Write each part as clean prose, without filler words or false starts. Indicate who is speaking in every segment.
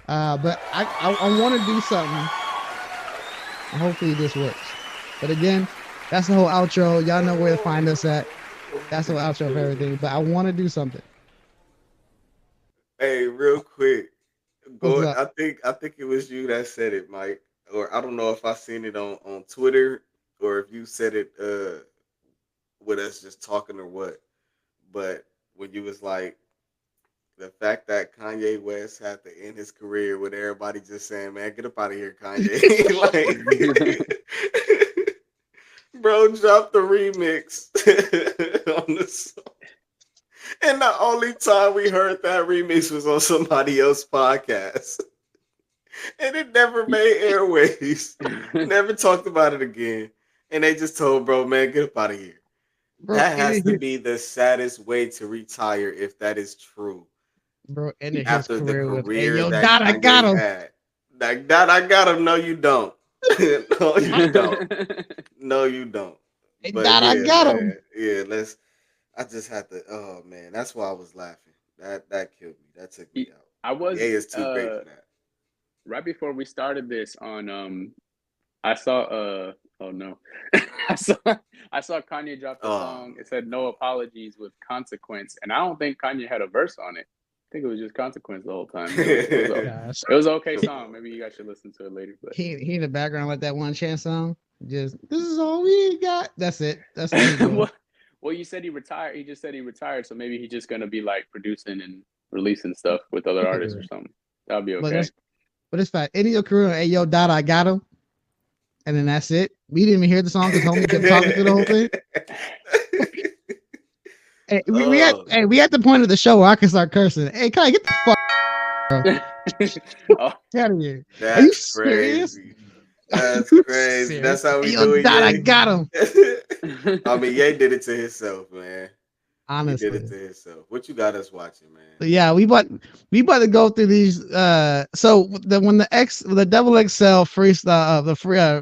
Speaker 1: But I want to do something. And hopefully this works. But again, that's the whole outro. Y'all know where to find us at. That's the whole outro of everything. But I want to do something.
Speaker 2: Hey, real quick,
Speaker 1: What's
Speaker 2: go.
Speaker 1: up?
Speaker 2: I think it was you that said it, Mike, or I don't know if I seen it on Twitter or if you said it with us just talking or what. But when you was like the fact that Kanye West had to end his career with everybody just saying, "Man, get up out of here, Kanye!" like, bro, dropped the remix on the song. And the only time we heard that remix was on somebody else's podcast. And it never made airways. Never talked about it again. And they just told bro, man, get up out of here.
Speaker 1: Bro,
Speaker 2: That has
Speaker 1: ended
Speaker 2: to
Speaker 1: his
Speaker 2: be the saddest way to retire if that is true.
Speaker 1: bro ended his
Speaker 2: After the
Speaker 1: career with, "Hey
Speaker 2: career
Speaker 1: yo,
Speaker 2: that
Speaker 1: Dot, I got
Speaker 2: Kanye
Speaker 1: him."
Speaker 2: had. Like that I got him. No, you don't. No, you don't. No, you don't.
Speaker 1: Hey
Speaker 2: But
Speaker 1: Dot, I
Speaker 2: yeah,
Speaker 1: got him.
Speaker 2: man. Yeah, let's I just had to oh man, that's why I was laughing. That killed me. That took me out.
Speaker 3: I
Speaker 2: Ye
Speaker 3: was
Speaker 2: is too great for that.
Speaker 3: right before we started this on I saw oh no. I saw I saw Kanye drop the
Speaker 2: Oh
Speaker 3: song. It
Speaker 2: man.
Speaker 3: said no apologies with consequence. And I don't think Kanye had a verse on it. I think it was just consequence the whole time.
Speaker 1: Gosh.
Speaker 3: It was an okay
Speaker 2: Come
Speaker 3: song.
Speaker 2: on,
Speaker 3: Maybe you guys should listen to it later. But
Speaker 1: He in the background like that one chance song. Just this is all we got. That's it. That's all he doing.
Speaker 3: well, well, you said he retired. He just said he retired, so maybe he's just gonna be like producing and releasing stuff with other
Speaker 1: He could do
Speaker 3: artists or
Speaker 1: it.
Speaker 3: something. That'll be
Speaker 1: But
Speaker 3: okay.
Speaker 1: that's but it's fine. End of your career, "Hey yo, Dot, I got him," and then that's it. We didn't even hear the song because homie kept talking through the whole thing. Hey,
Speaker 2: oh,
Speaker 1: we at the point of the show where I can start cursing. Hey, Kai, get the fuck
Speaker 3: Oh,
Speaker 1: out of here. Are you
Speaker 2: that's
Speaker 1: serious?
Speaker 2: crazy.
Speaker 1: Are
Speaker 2: That's
Speaker 1: you
Speaker 2: crazy.
Speaker 1: serious?
Speaker 2: That's how
Speaker 1: Hey
Speaker 2: we
Speaker 1: yo,
Speaker 2: do it,
Speaker 1: Dot, I
Speaker 2: Ye.
Speaker 1: got him.
Speaker 2: I mean, Ye did it to himself, man. He did it
Speaker 1: Honestly.
Speaker 2: to himself. What you got us watching, man?
Speaker 1: But yeah, we about to go through these. So when the double XL freestyle the free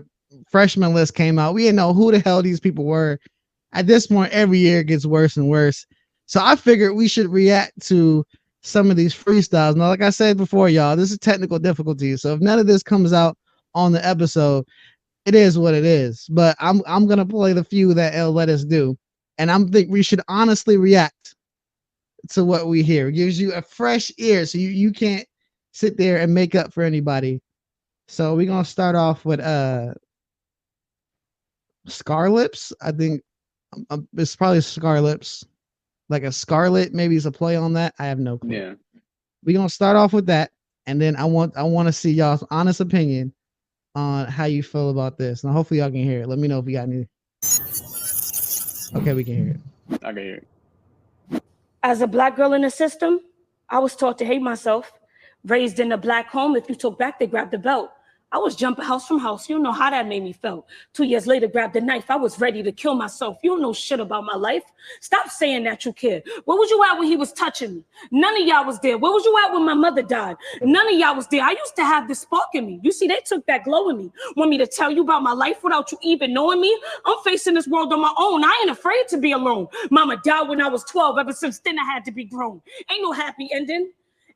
Speaker 1: freshman list came out, we didn't know who the hell these people were. At this point, every year it gets worse and worse. So I figured we should react to some of these freestyles. Now, like I said before, y'all, this is technical difficulties. So if none of this comes out on the episode, it is what it is. But I'm gonna play the few that L let us do, and I'm think we should honestly react to what we hear. It gives you a fresh ear, so you can't sit there and make up for anybody. So we're gonna start off with Scarlips. I think it's probably Scarlips, like a Scarlet. Maybe it's a play on that. I have no clue.
Speaker 3: yeah.
Speaker 1: We're gonna start off with that, and then I want to see y'all's honest opinion on how you feel about this. Now, hopefully y'all can hear it. Let me know if you got any. Okay, we can hear it.
Speaker 3: I can hear it.
Speaker 4: As a black girl in the system, I was taught to hate myself. Raised in a black home, if you took back, they grabbed the belt. I was jumping house from house. You don't know how that made me feel. 2 years later, grabbed the knife. I was ready to kill myself. You don't know shit about my life. Stop saying that you care. Where was you at when he was touching me? None of y'all was there. Where was you at when my mother died? None of y'all was there. I used to have this spark in me. You see, they took that glow in me. Want me to tell you about my life without you even knowing me? I'm facing this world on my own. I ain't afraid to be alone. Mama died when I was 12. Ever since then, I had to be grown. Ain't no happy ending.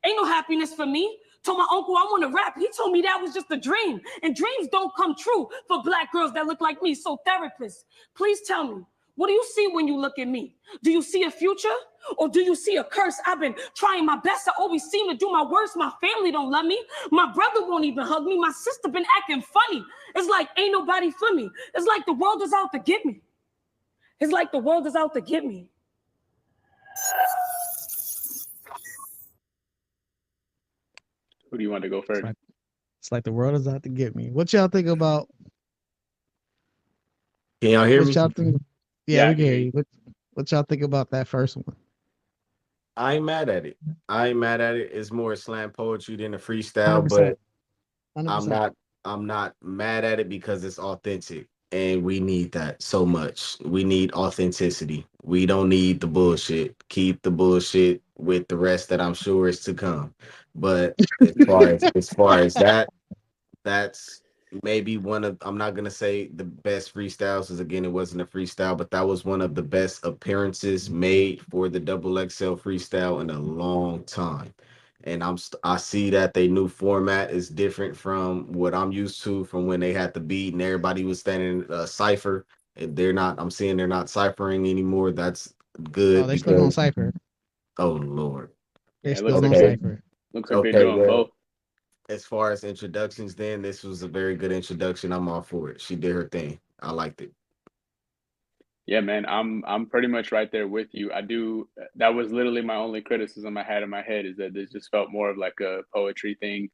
Speaker 4: Ain't no happiness for me. Told my uncle I want to rap. He told me that was just a dream. And dreams don't come true for black girls that look like me. So therapists, please tell me, what do you see when you look at me? Do you see a future? Or do you see a curse? I've been trying my best. I always seem to do my worst. My family don't love me. My brother won't even hug me. My sister been acting funny. It's like ain't nobody for me. It's like the world is out to get me. It's like the world is out to get me.
Speaker 3: Who do you want to go
Speaker 1: It's
Speaker 3: first?
Speaker 1: like it's like the world is out to get me. What y'all think about?
Speaker 2: Can y'all hear
Speaker 1: What
Speaker 2: me?
Speaker 1: y'all think? Yeah,
Speaker 3: Yeah, I
Speaker 1: we
Speaker 3: can
Speaker 1: can
Speaker 3: hear
Speaker 1: hear
Speaker 3: you.
Speaker 1: you. What y'all think about that first one?
Speaker 2: I ain't mad at it. I ain't mad at it. It's more slam poetry than a
Speaker 1: Hundred
Speaker 2: freestyle,
Speaker 1: percent.
Speaker 2: but
Speaker 1: 100%.
Speaker 2: I'm not I'm not mad at it because it's authentic. And we need that so much. We need authenticity. We don't need the bullshit. Keep the bullshit with the rest that I'm sure is to come. But as far as that, that's maybe one of I'm not gonna say the best freestyles because again it wasn't a freestyle, but that was one of the best appearances made for the double XL freestyle in a long time. And I see that they new format is different from what I'm used to from when they had the beat and everybody was standing cipher. And I'm seeing they're not ciphering anymore. That's
Speaker 1: Oh,
Speaker 2: good
Speaker 1: they still doing
Speaker 2: because
Speaker 1: cipher.
Speaker 2: oh Lord.
Speaker 1: They
Speaker 3: Yeah, it
Speaker 1: still
Speaker 3: looks like
Speaker 1: doing
Speaker 2: Okay.
Speaker 1: cipher.
Speaker 3: they're
Speaker 2: Okay,
Speaker 3: doing
Speaker 2: well,
Speaker 3: both.
Speaker 2: as far as introductions, then this was a very good introduction. I'm all for it. She did her thing. I liked it.
Speaker 3: Yeah, man, I'm pretty much right there with you. I do. That was literally my only criticism I had in my head is that this just felt more of like a poetry thing.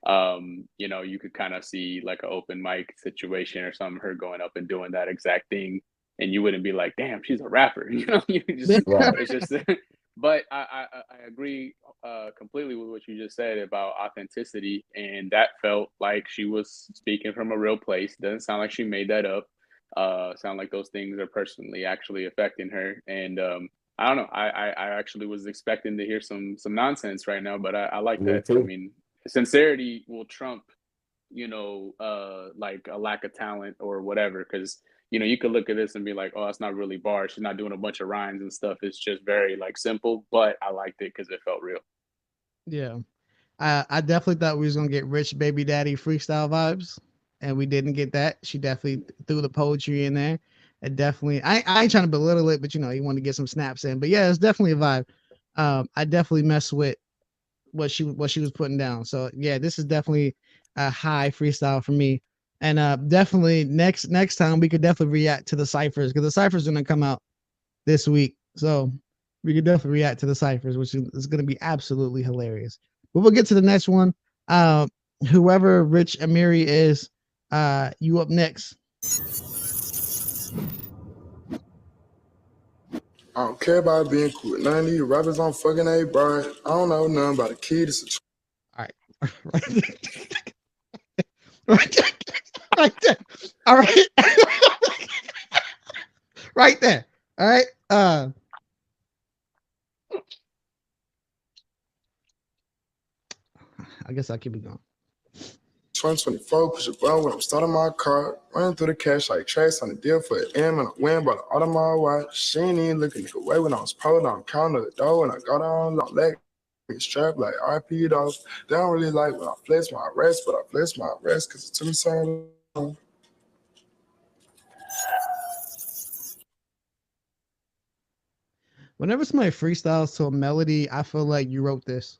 Speaker 3: You know, you could kind of see like an open mic situation or something, her going up and doing that exact thing, and you wouldn't be like, "Damn, she's a rapper." You know, you just
Speaker 2: Right.
Speaker 3: it's just. But I agree completely with what you just said about authenticity, and that felt like she was speaking from a real place. Doesn't sound like she made that up. Sound like those things are personally actually affecting her. And I don't know. I actually was expecting to hear some nonsense right now, but I like
Speaker 2: Me
Speaker 3: that. I
Speaker 2: too.
Speaker 3: mean, sincerity will trump, like a lack of talent or whatever. Because you could look at this and be like, oh, it's not really bars. She's not doing a bunch of rhymes and stuff. It's just very like simple. But I liked it because it felt real.
Speaker 1: Yeah. I definitely thought we was gonna get rich baby daddy freestyle vibes, and we didn't get that. She definitely threw the poetry in there. It definitely I ain't trying to belittle it, but you want to get some snaps in. But yeah, it's definitely a vibe. I definitely mess with what she was putting down. So yeah, this is definitely a high freestyle for me. And definitely next time we could definitely react to the ciphers because the ciphers are gonna come out this week. So we could definitely react to the ciphers, which is gonna be absolutely hilarious. But we'll get to the next one. Uh, Whoever Rich Amiri is, you up next.
Speaker 5: I don't care about being cool with none of these rappers on fucking A, bro. I don't know nothing about a kid.
Speaker 1: All right, right there. Right there. Right there. All right, right there. All right. I guess I'll keep it going.
Speaker 5: 2024, push a button when I'm starting my car. Running through the cash like tracks on the deal for an M and I win by the Audemars watch. She ain't even looking away when I was pulling on counter the door when I got on long leg. Strap like RP dolls. They don't really like when I flex my rest, but I flex my rest because it took me so long.
Speaker 1: Whenever somebody freestyles to a melody, I feel like you wrote this.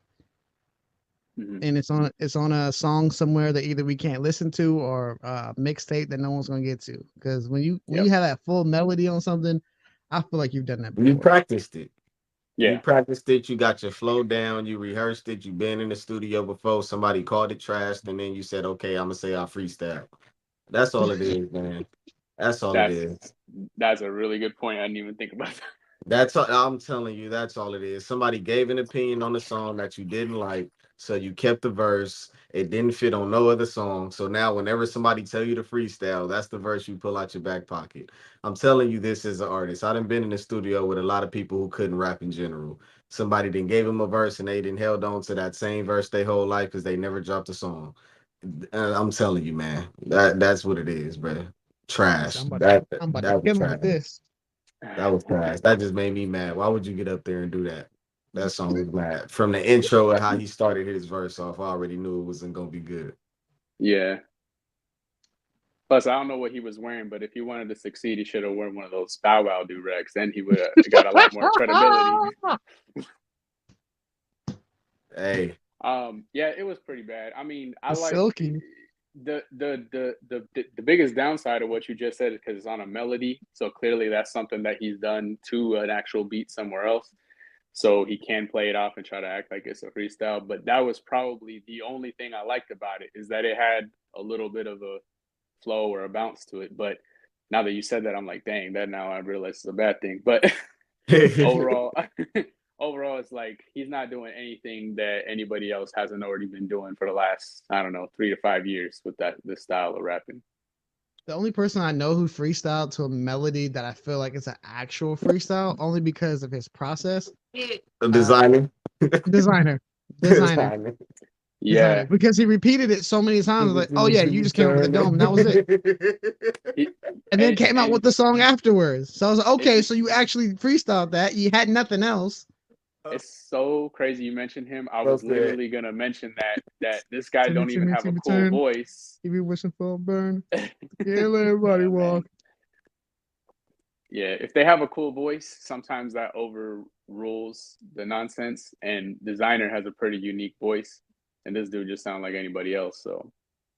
Speaker 3: Mm-hmm.
Speaker 1: And it's on a song somewhere that either we can't listen to or mixtape that no one's gonna get to. Because when you have that full melody on something, I feel like you've done that
Speaker 2: You
Speaker 1: before.
Speaker 2: practiced it. You
Speaker 3: Yeah.
Speaker 2: practiced it. You got your flow down. You rehearsed it. You've been in the studio before. Somebody called it trash, and then you said, "Okay, I'm gonna say I freestyle." That's all it is, man. That's all it
Speaker 3: That's
Speaker 2: is.
Speaker 3: that's a really good point. I didn't even think about that.
Speaker 2: That's all, I'm telling you. That's all it is. Somebody gave an opinion on the song that you didn't like, so you kept the verse. It didn't fit on no other song. So now, whenever somebody tell you to freestyle, that's the verse you pull out your back pocket. I'm telling you this as an artist. I done been in the studio with a lot of people who couldn't rap in general. Somebody then gave them a verse and they didn't held on to that same verse their whole life because they never dropped a song. I'm telling you, man. That's what it is, bro.
Speaker 1: He said,
Speaker 2: Trash.
Speaker 1: I'm about to,
Speaker 2: That
Speaker 1: I'm about to
Speaker 2: that was
Speaker 1: kill him with
Speaker 2: trash.
Speaker 1: this.
Speaker 2: That was trash. That just made me mad. Why would you get up there and do that? That song was mad. From the intro and how he started his verse off, I already knew it wasn't gonna be good.
Speaker 3: Yeah. Plus, I don't know what he was wearing, but if he wanted to succeed, he should have worn one of those Bow Wow do rags. Then he would have got a lot more credibility.
Speaker 2: Hey,
Speaker 3: Yeah, it was pretty bad. I mean, I
Speaker 1: It's
Speaker 3: like
Speaker 1: silky.
Speaker 3: the biggest downside of what you just said is because it's on a melody. So clearly, that's something that he's done to an actual beat somewhere else. So he can play it off and try to act like it's a freestyle. But that was probably the only thing I liked about it is that it had a little bit of a flow or a bounce to it. But now that you said that, I'm like, dang, that now I realize it's a bad thing. But overall, overall, it's like he's not doing anything that anybody else hasn't already been doing for the last, I don't know, 3 to 5 years with this style of rapping.
Speaker 1: The only person I know who freestyled to a melody that I feel like is an actual freestyle, only because of his process.
Speaker 2: a
Speaker 1: Uh,
Speaker 2: designer.
Speaker 1: designer, designer,
Speaker 2: Designer.
Speaker 3: Yeah,
Speaker 1: designer, because he repeated it so many times. Like, oh yeah, you just came up with the dome, and that was it.
Speaker 3: he,
Speaker 1: And then came out with
Speaker 3: and
Speaker 1: the song afterwards. So I was like, okay,
Speaker 3: it,
Speaker 1: so you actually freestyled that. You had nothing else.
Speaker 3: It's so crazy you mentioned him. I
Speaker 2: Bro
Speaker 3: was
Speaker 2: said,
Speaker 3: literally gonna mention that this guy
Speaker 1: Timmy,
Speaker 3: don't even
Speaker 1: Timmy,
Speaker 3: have a
Speaker 1: Timmy,
Speaker 3: cool
Speaker 1: turn.
Speaker 3: voice.
Speaker 1: He be wishing for a burn. Yeah, let everybody
Speaker 3: Yeah,
Speaker 1: walk.
Speaker 3: man. Yeah, if they have a cool voice, sometimes that overrules the nonsense. And Designer has a pretty unique voice, and this dude just sounds like anybody else. So,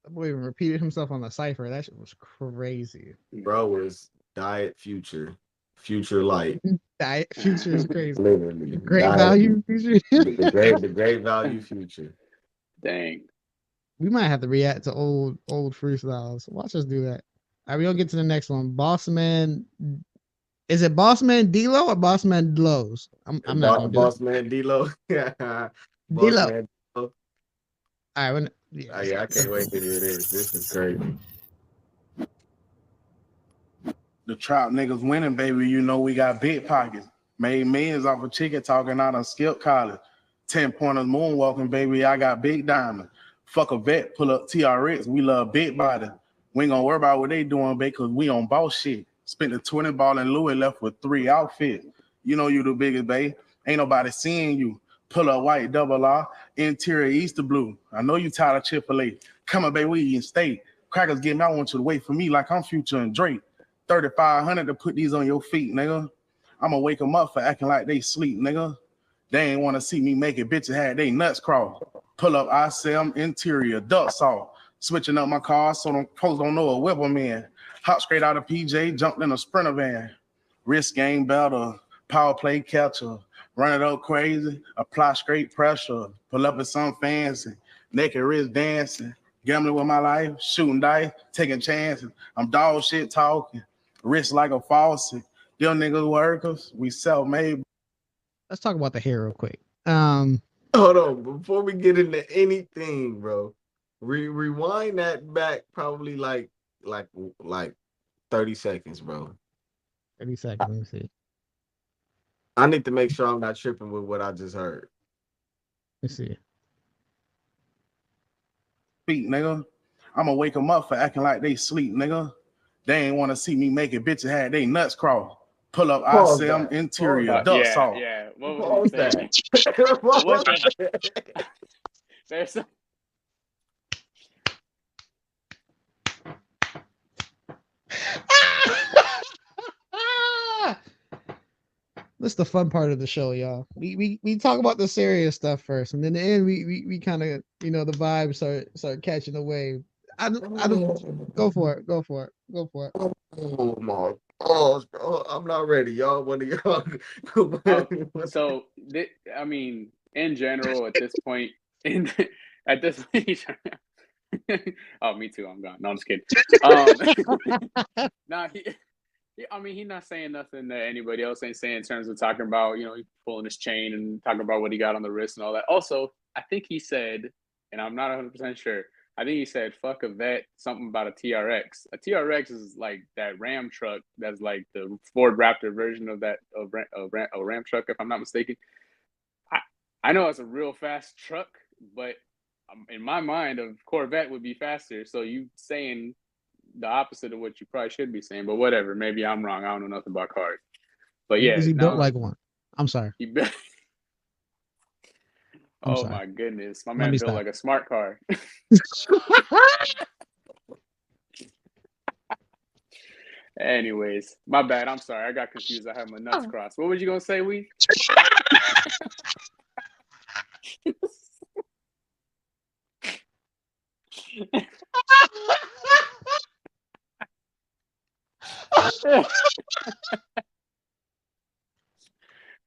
Speaker 1: That boy even repeated himself on the cipher. That shit was crazy.
Speaker 2: bro was Diet Future, Future Light,
Speaker 1: Diet Future is crazy.
Speaker 2: literally
Speaker 1: Great
Speaker 2: Diet,
Speaker 1: value Future.
Speaker 2: the great value Future.
Speaker 3: dang.
Speaker 1: We might have to react to old freestyles. Watch us do that. All right, we gonna get to the next one. Boss Man. Is it Boss Man D-Lo or Boss Man Lows? I'm not gonna do it.
Speaker 2: Boss Man D-Lo, Boss
Speaker 1: D-Lo.
Speaker 2: Man D-Lo.
Speaker 1: All right, yeah.
Speaker 2: Yeah, I can't wait to hear this. This is crazy.
Speaker 6: The trap niggas winning, baby. You know we got big pockets. Made millions off of chicken talking out on skip college. 10-pointers moonwalking, baby. I got big diamond. Fuck a vet, pull up TRX. We love big body. We ain't gonna worry about what they doing, baby, because we on boss shit. Spent the 20 ball in Louis, left with 3 outfits. You know you the biggest, babe. Ain't nobody seeing you. Pull up white double R, interior Easter blue. I know you tired of Chick-fil-A. Come on, baby, we eating steak. Crackers getting out, want you to wait for me like I'm Future and Drake. 3,500 to put these on your feet, nigga. I'ma wake them up for acting like they sleep, nigga. They ain't want to see me make it. Bitches had they nuts crawl. Pull up, I say I'm interior, duck saw. Switching up my car so them folks don't know a whipper man. Hop straight out of PJ, jumped in a Sprinter van. Wrist game better, power play catcher. Run it up crazy, apply straight pressure. Pull up at some fancy, naked wrist dancing. Gambling with my life, shooting dice, taking chances. I'm dog shit talking, wrist like a faucet. Them niggas workers, we self-made.
Speaker 1: Let's talk about the hair real quick.
Speaker 2: Hold on, before we get into anything, bro. Rewind that back probably like 30 seconds, bro.
Speaker 1: 30 seconds. Let me see.
Speaker 2: I need to make sure I'm not tripping with what I just heard.
Speaker 1: Let's see.
Speaker 6: Feet, nigga. I'ma wake them up for acting like they sleep, nigga. They ain't want to see me make it. Bitches had they nuts crawl. Pull up, I say I'm interior, duck saw.
Speaker 3: Yeah. What
Speaker 2: What
Speaker 3: was
Speaker 2: was
Speaker 3: he saying?
Speaker 2: that? What was
Speaker 3: What
Speaker 2: that?
Speaker 3: There's some.
Speaker 1: This is the fun part of the show, y'all. We talk about the serious stuff first, and then the end we kind of the vibes start catching the wave. I don't go for it. Go for it. Go for it.
Speaker 2: Oh my gosh, bro. I'm not ready, y'all. What are y'all?
Speaker 3: I mean, in general, at this point, at this point, oh, me too. I'm gone. No, I'm just kidding. Nah, he's not saying nothing that anybody else ain't saying in terms of talking about, he's pulling his chain and talking about what he got on the wrist and all that. Also, I think he said, and I'm not 100% sure, I think he said, fuck a vet, something about a TRX. A TRX is like that Ram truck that's like the Ford Raptor version of that a Ram truck, if I'm not mistaken. I know it's a real fast truck, but in my mind, a Corvette would be faster. So you saying the opposite of what you probably should be saying, but whatever. Maybe I'm wrong. I don't know nothing about cars. But yeah,
Speaker 1: Is he built like one? I'm sorry.
Speaker 3: He built. Oh
Speaker 1: sorry.
Speaker 3: my goodness, my man built like a smart car. Anyways, my bad. I'm sorry. I got confused. I have my nuts crossed. What was you gonna say, we?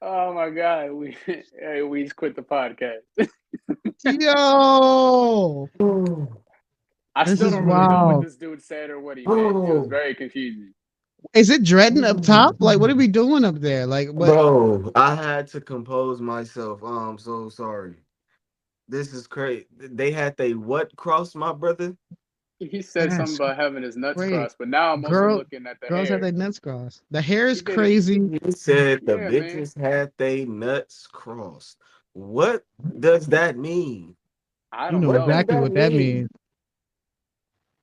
Speaker 3: Oh my god, we just quit the podcast.
Speaker 1: Yo,
Speaker 3: I
Speaker 1: this
Speaker 3: still
Speaker 1: is
Speaker 3: don't really know
Speaker 1: wild.
Speaker 3: what this dude said or what he meant. It was very confusing.
Speaker 1: Is it dreading up top? Like, what are we doing up there? Like, what?
Speaker 2: Bro, I had to compose myself. I'm so sorry. This is crazy. They had they what cross, my brother?
Speaker 3: He said something about having his nuts
Speaker 1: great.
Speaker 3: crossed, but now I'm also looking at the
Speaker 1: Girls
Speaker 3: hair.
Speaker 1: have their nuts crossed. The hair is
Speaker 3: He did it.
Speaker 1: crazy.
Speaker 2: He said the
Speaker 3: Yeah,
Speaker 2: bitches had they nuts crossed. What does that mean?
Speaker 3: I
Speaker 1: You
Speaker 3: don't
Speaker 1: know
Speaker 3: know.
Speaker 1: exactly what that means.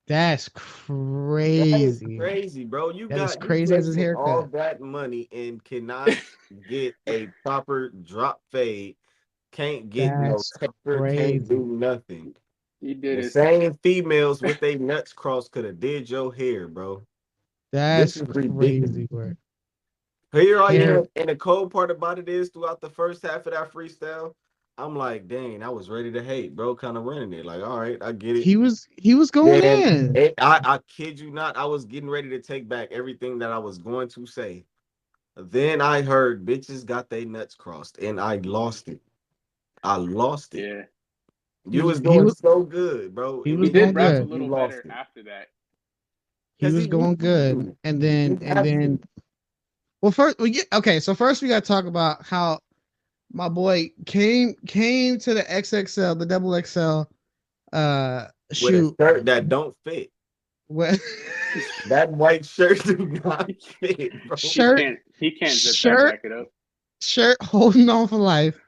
Speaker 1: That's
Speaker 2: That is
Speaker 1: crazy.
Speaker 2: crazy, bro.
Speaker 1: That is
Speaker 2: You
Speaker 1: crazy as his
Speaker 2: wasting all
Speaker 1: haircut.
Speaker 2: that money and cannot get a proper drop fade. Can't get no
Speaker 1: That's
Speaker 2: taper. Can't
Speaker 1: crazy.
Speaker 2: do nothing.
Speaker 3: He did
Speaker 2: The
Speaker 3: his.
Speaker 2: same females with their nuts crossed could have did your hair, bro. This
Speaker 1: That's
Speaker 2: is ridiculous.
Speaker 1: crazy work.
Speaker 2: Here I
Speaker 1: Hair.
Speaker 2: am, and the cold part about it is throughout the first half of that freestyle, I'm like, dang, I was ready to hate, bro. Kind of running it, like, all right, I get it.
Speaker 1: He was going
Speaker 2: Then
Speaker 1: in.
Speaker 2: I kid you not, I was getting ready to take back everything that I was going to say. Then I heard bitches got their nuts crossed, and I lost it. I lost it.
Speaker 3: Yeah,
Speaker 1: He
Speaker 2: You
Speaker 1: was
Speaker 2: was
Speaker 1: he
Speaker 2: doing
Speaker 1: was
Speaker 2: so good, bro,
Speaker 1: he
Speaker 2: and
Speaker 3: he
Speaker 1: was
Speaker 3: did
Speaker 1: going
Speaker 3: rap a
Speaker 1: good.
Speaker 2: you
Speaker 3: little
Speaker 2: lost
Speaker 3: better
Speaker 2: it
Speaker 3: after that.
Speaker 1: He
Speaker 2: because
Speaker 1: was
Speaker 2: he needs
Speaker 1: going good.
Speaker 2: to.
Speaker 1: And
Speaker 2: He
Speaker 1: then
Speaker 2: has to.
Speaker 1: well first we get okay, so first we gotta talk about how my boy came to the XXL, the double XL
Speaker 2: With a
Speaker 1: shoot.
Speaker 2: shirt that don't fit.
Speaker 1: What
Speaker 2: That white shirt do not fit, bro.
Speaker 1: shirt
Speaker 3: He can't zip that
Speaker 1: shirt
Speaker 3: jacket up.
Speaker 1: shirt holding on for life.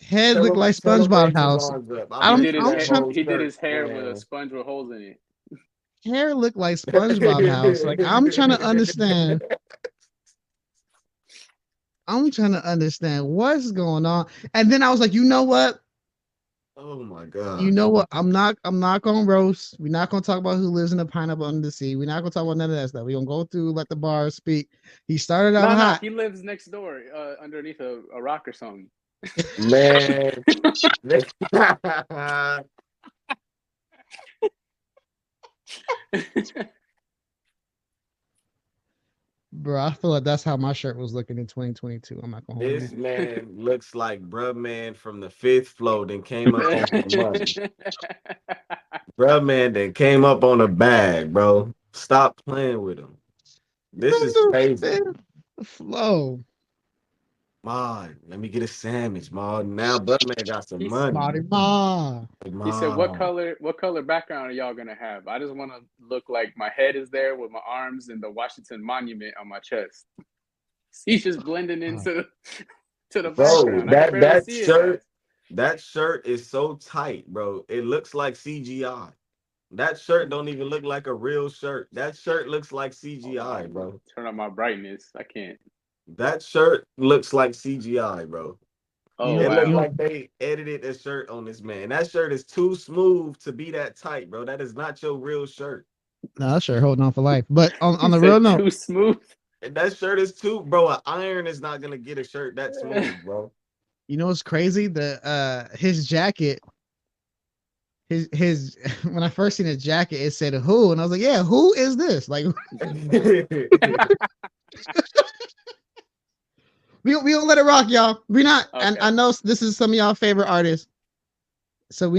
Speaker 1: Head looked like
Speaker 2: Tell him
Speaker 1: SpongeBob
Speaker 2: raise his
Speaker 1: house.
Speaker 2: arms up. I
Speaker 3: He
Speaker 1: I'm
Speaker 2: bet
Speaker 3: did
Speaker 2: you
Speaker 3: his
Speaker 1: I'm
Speaker 2: that
Speaker 3: hair.
Speaker 1: trying
Speaker 2: whole
Speaker 3: He did
Speaker 2: shirt,
Speaker 3: his hair with a
Speaker 2: man.
Speaker 3: sponge with holes in it.
Speaker 1: hair look like SpongeBob house. Like I'm trying to understand. I'm trying to understand what's going on. And then I was like, you know what?
Speaker 2: Oh my
Speaker 1: You
Speaker 2: gosh.
Speaker 1: know what? I'm not gonna roast. We're not gonna talk about who lives in a pineapple under the sea. We're not gonna talk about none of that stuff. We're gonna go through, let the bars speak. He started out
Speaker 3: No,
Speaker 1: hot.
Speaker 3: he lives next door, underneath a rock or something.
Speaker 2: Man.
Speaker 1: Bro, I feel like that's how my shirt was looking in 2022. I'm not gonna hold you.
Speaker 2: This man looks like bruh man from the fifth floor, then came up on some money. Bruh man then came up on a bag, bro. Stop playing with him. This
Speaker 1: From
Speaker 2: is
Speaker 1: the
Speaker 2: crazy.
Speaker 1: fifth flow.
Speaker 2: Ma, let me get a sandwich, ma. Now bruh man got some money.
Speaker 1: Body ma.
Speaker 3: He said, "What
Speaker 2: Ma.
Speaker 3: color background are y'all gonna have? I just want to look like my head is there with my arms and the Washington Monument on my chest." He's just blending into to the
Speaker 2: Bro,
Speaker 3: background. I can barely
Speaker 2: that
Speaker 3: see his ass.
Speaker 2: that shirt is so tight, bro. It looks like CGI. That shirt don't even look like a real shirt. That shirt looks like
Speaker 3: Hold on,
Speaker 2: CGI,
Speaker 3: I'm gonna
Speaker 2: bro.
Speaker 3: turn on my brightness. I can't.
Speaker 2: That shirt looks like CGI, bro.
Speaker 1: You
Speaker 3: Oh
Speaker 2: It
Speaker 1: know,
Speaker 2: looks
Speaker 1: you
Speaker 3: wow.
Speaker 1: know,
Speaker 2: like they edited a shirt on this man. That shirt is too smooth to be that tight, bro. That is not your real shirt.
Speaker 1: no, sure, holding on for life. But
Speaker 3: He
Speaker 1: on the real
Speaker 3: said
Speaker 1: note,
Speaker 3: too smooth.
Speaker 2: And that shirt is too, bro. An iron is not gonna get a shirt that smooth, bro.
Speaker 1: you know what's crazy? The his jacket, his when I first seen his jacket, it said who, and I was like, yeah, who is this? Like we gonna let it rock, y'all. We not, and
Speaker 3: Okay.
Speaker 1: I know this is some of y'all favorite artists, so we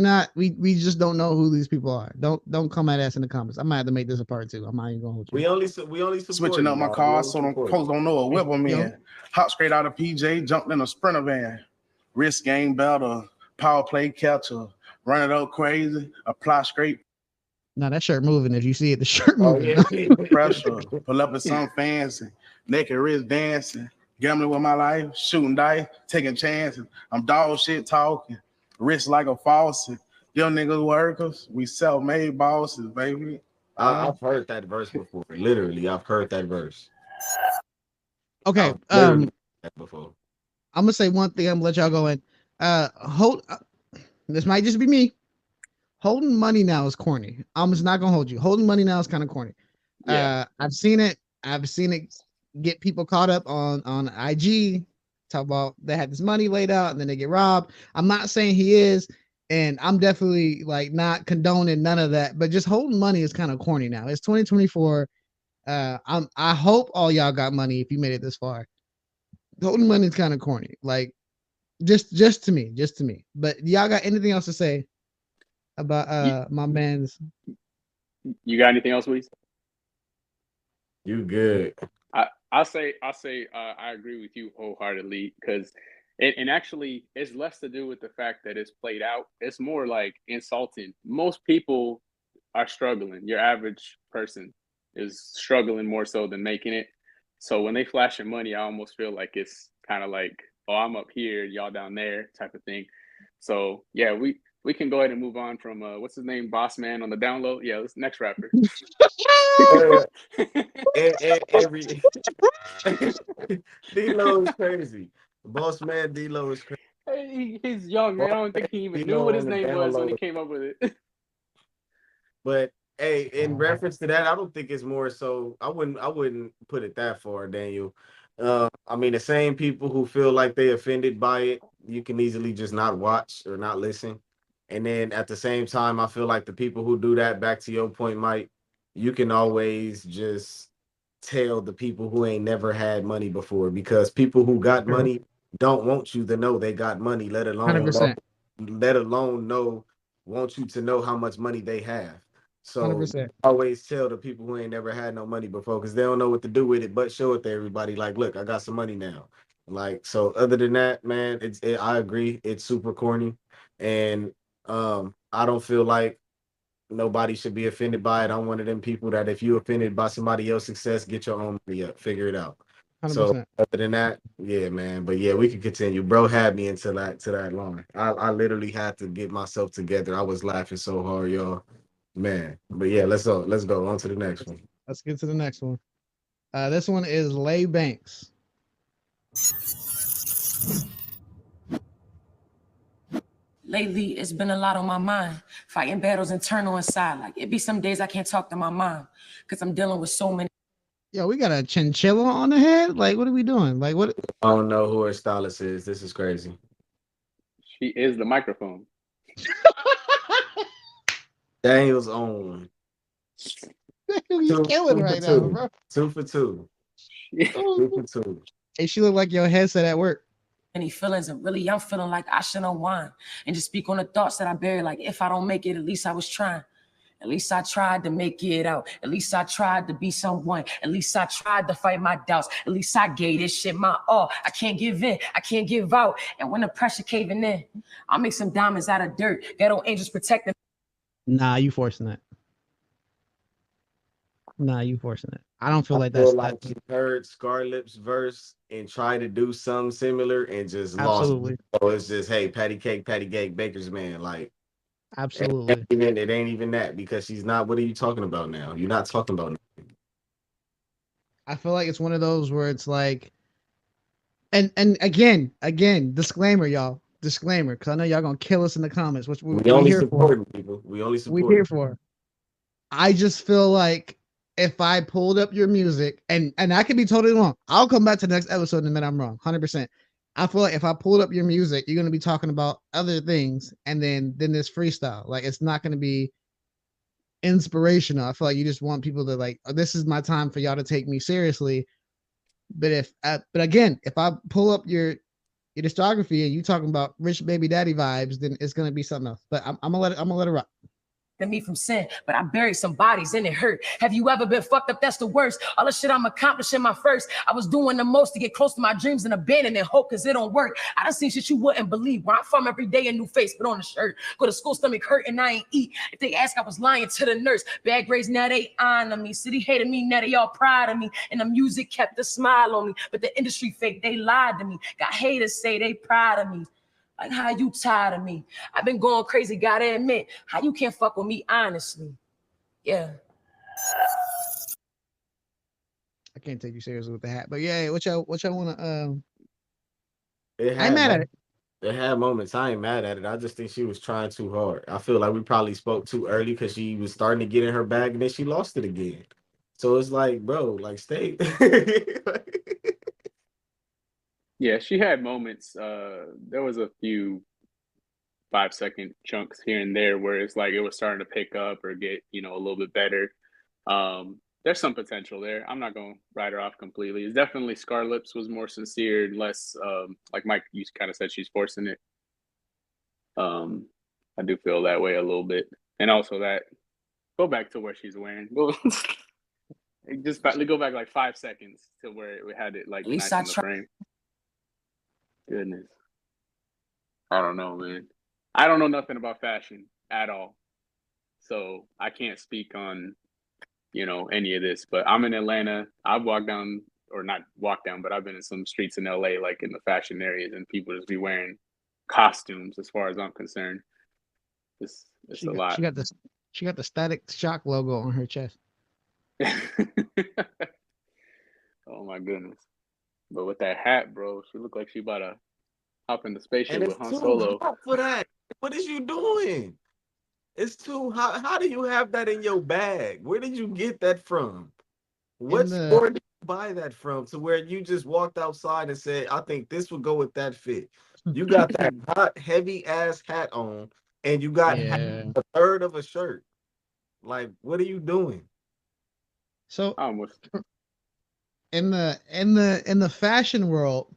Speaker 1: just don't know who these people are. Don't come at us in the comments. I might have to make this a part two. I'm not even gonna hold you.
Speaker 2: we only support
Speaker 6: Switching
Speaker 2: you,
Speaker 6: up my
Speaker 2: man. We
Speaker 6: car
Speaker 2: only
Speaker 6: so them
Speaker 2: support
Speaker 6: folks
Speaker 2: you.
Speaker 6: don't know what whip I'm
Speaker 1: Yo,
Speaker 6: in. Hot straight out of PJ, jumped in a Sprinter van. Wrist game better, power play catcher, run it up crazy, apply straight
Speaker 1: now that shirt moving. If you see it, the shirt
Speaker 2: Oh
Speaker 1: moving.
Speaker 2: yeah.
Speaker 6: pressure, pull up in something fancy, naked wrist dancing, gambling with my life, shooting dice, taking chances. I'm dog shit talking, wrist like a faucet. Them niggas workers, we self-made bosses, baby.
Speaker 2: I've heard that verse before. Literally, I've heard that verse.
Speaker 1: Okay,
Speaker 2: I've literally heard that before.
Speaker 1: I'm gonna say one thing. I'm gonna let y'all go in. Hold. This might just be me. Holding money now is corny. I'm just not gonna hold you. Holding money now is kind of corny.
Speaker 3: Yeah.
Speaker 1: I've seen it. I've seen it get people caught up on IG. Talk about they had this money laid out and then they get robbed. I'm not saying he is, and I'm definitely like not condoning none of that. But just holding money is kind of corny now. It's 2024. I hope all y'all got money if you made it this far. Holding money is kind of corny. Like just to me, just to me. But y'all got anything else to say about
Speaker 3: You,
Speaker 1: my man's?
Speaker 3: you got anything else, Weez?
Speaker 2: You good.
Speaker 3: I'll say I agree with you wholeheartedly because and actually it's less to do with the fact that it's played out. It's more like insulting. Most people are struggling. Your average person is struggling more so than making it. So when they flash your money, I almost feel like it's kind of like, oh, I'm up here, y'all down there type of thing. So yeah, We can go ahead and move on from what's his name, Boss Man on the download. Yeah, this next rapper.
Speaker 2: And every D-Lo is crazy. Boss man D-Lo is crazy.
Speaker 3: He's young, man. I don't think he even knew what his name was when he came up with it.
Speaker 2: But hey, in reference to that, I don't think it's more so. I wouldn't put it that far, Daniel. I mean, the same people who feel like they offended by it, you can easily just not watch or not listen. And then at the same time, I feel like the people who do that, back to your point, Mike, you can always just tell the people who ain't never had money before, because people who got money don't want you to know they got money, let alone
Speaker 1: 100%.
Speaker 2: know want you to know how much money they have. So
Speaker 1: 100%.
Speaker 2: always tell the people who ain't never had no money before, because they don't know what to do with it but show it to everybody like, look, I got some money now. Like, so other than that, man, I agree, it's super corny. And I don't feel like nobody should be offended by it. I'm one of them people that if you offended by somebody else's success, get your own money up, figure it out. So
Speaker 1: 100%.
Speaker 2: other than that, yeah, man. But yeah, we can continue. Bro had me into that line. I literally had to get myself together. I was laughing so hard, y'all. Man. But yeah, let's go on to the next one.
Speaker 1: Let's get to the next one. This one is Lay Banks.
Speaker 7: Lately, it's been a lot on my mind, fighting battles internal inside. Like, it be some days I can't talk to my mom because I'm dealing with so many.
Speaker 1: Yo, we got a chinchilla on the head. Like, what are we doing? Like, what?
Speaker 2: I don't know who her stylist is. This is crazy.
Speaker 3: She is the microphone.
Speaker 2: Daniel's on.
Speaker 1: He's killing right now, bro.
Speaker 2: 2 for 2. 2 for 2.
Speaker 1: Hey, she look like your headset at work.
Speaker 7: Any feelings, and really I'm feeling like I should unwind and just speak on the thoughts that I bury. Like, if I don't make it, at least I was trying. At least I tried to make it out. At least I tried to be someone. At least I tried to fight my doubts. At least I gave this shit my all. I can't give in. I can't give out. And when the pressure caving in, I'll make some diamonds out of dirt. Ghetto angels protecting.
Speaker 1: Nah, you forcing that. Nah, you forcing it. I don't feel
Speaker 2: I
Speaker 1: like
Speaker 2: feel
Speaker 1: that's
Speaker 2: like she heard Scarlip's verse and tried to do something similar and just
Speaker 1: absolutely.
Speaker 2: lost. So it's just, hey, patty cake, Baker's man. Like,
Speaker 1: absolutely.
Speaker 2: it ain't even that, because she's not. What are you talking about now? You're not talking about nothing.
Speaker 1: I feel like it's one of those where it's like, and again, disclaimer, y'all, disclaimer, because I know y'all gonna kill us in the comments, which
Speaker 2: We only
Speaker 1: here
Speaker 2: supporting people. We only
Speaker 1: we
Speaker 2: support.
Speaker 1: here for. I just feel like if I pulled up your music, and I could be totally wrong, I'll come back to the next episode and admit I'm wrong, 100%. I feel like if I pulled up your music, you're gonna be talking about other things, and then this freestyle, like it's not gonna be inspirational. I feel like you just want people to like, oh, this is my time for y'all to take me seriously. But again, if I pull up your discography and you talking about rich baby daddy vibes, then it's gonna be something else. But I'm gonna let it rock.
Speaker 7: Me from sin, but I buried some bodies and it hurt. Have you ever been fucked up? That's the worst. All the shit I'm accomplishing my first. I was doing the most to get close to my dreams and abandoning hope because it don't work. I done seen shit you wouldn't believe. Where I'm from, every day a new face, put on a shirt. Go to school, stomach hurt, and I ain't eat. If they ask, I was lying to the nurse. Bad grades, now they honor me. City hated me, now they all proud of me. And the music kept a smile on me. But the industry fake, they lied to me. Got haters say they proud of me. Like, how you tired of me? I've been going crazy, gotta admit. How you can't fuck with me honestly? Yeah.
Speaker 1: I can't take you seriously with the hat, but yeah, what y'all wanna
Speaker 2: It
Speaker 1: I ain't mad at it.
Speaker 2: It had moments. I ain't mad at it. I just think she was trying too hard. I feel like we probably spoke too early because she was starting to get in her bag and then she lost it again. So it's like, bro, like stay.
Speaker 3: Yeah, she had moments. There was a few 5-second chunks here and there where it's like it was starting to pick up or get, a little bit better. There's some potential there. I'm not going to write her off completely. It's definitely Scarlips was more sincere and less, like Mike, you kind of said she's forcing it. I do feel that way a little bit. And also that, go back to where she's wearing. Just go back like 5 seconds to where we had it like
Speaker 7: At least
Speaker 3: nice
Speaker 7: I
Speaker 3: in the frame. Goodness. I don't know, man. I don't know nothing about fashion at all. So I can't speak on, any of this. But I'm in Atlanta. I've walked down, or not walked down, but I've been in some streets in LA, like in the fashion areas, and people just be wearing costumes as far as I'm concerned. It's a lot.
Speaker 1: She got the Static Shock logo on her chest.
Speaker 3: Oh my goodness. But with that hat, bro, she looked like she about to hop in the spaceship
Speaker 2: And
Speaker 3: with
Speaker 2: it's
Speaker 3: Han
Speaker 2: too
Speaker 3: Solo.
Speaker 2: hot for that. What is you doing? It's too hot. How do you have that in your bag? Where did you get that from?
Speaker 1: In
Speaker 2: What
Speaker 1: the
Speaker 2: store did you buy that from to where you just walked outside and said, I think this would go with that fit? You got that hot, heavy ass hat on, and you got
Speaker 1: yeah.
Speaker 2: a third of a shirt. Like, what are you doing?
Speaker 1: So
Speaker 3: I almost
Speaker 1: in the fashion world,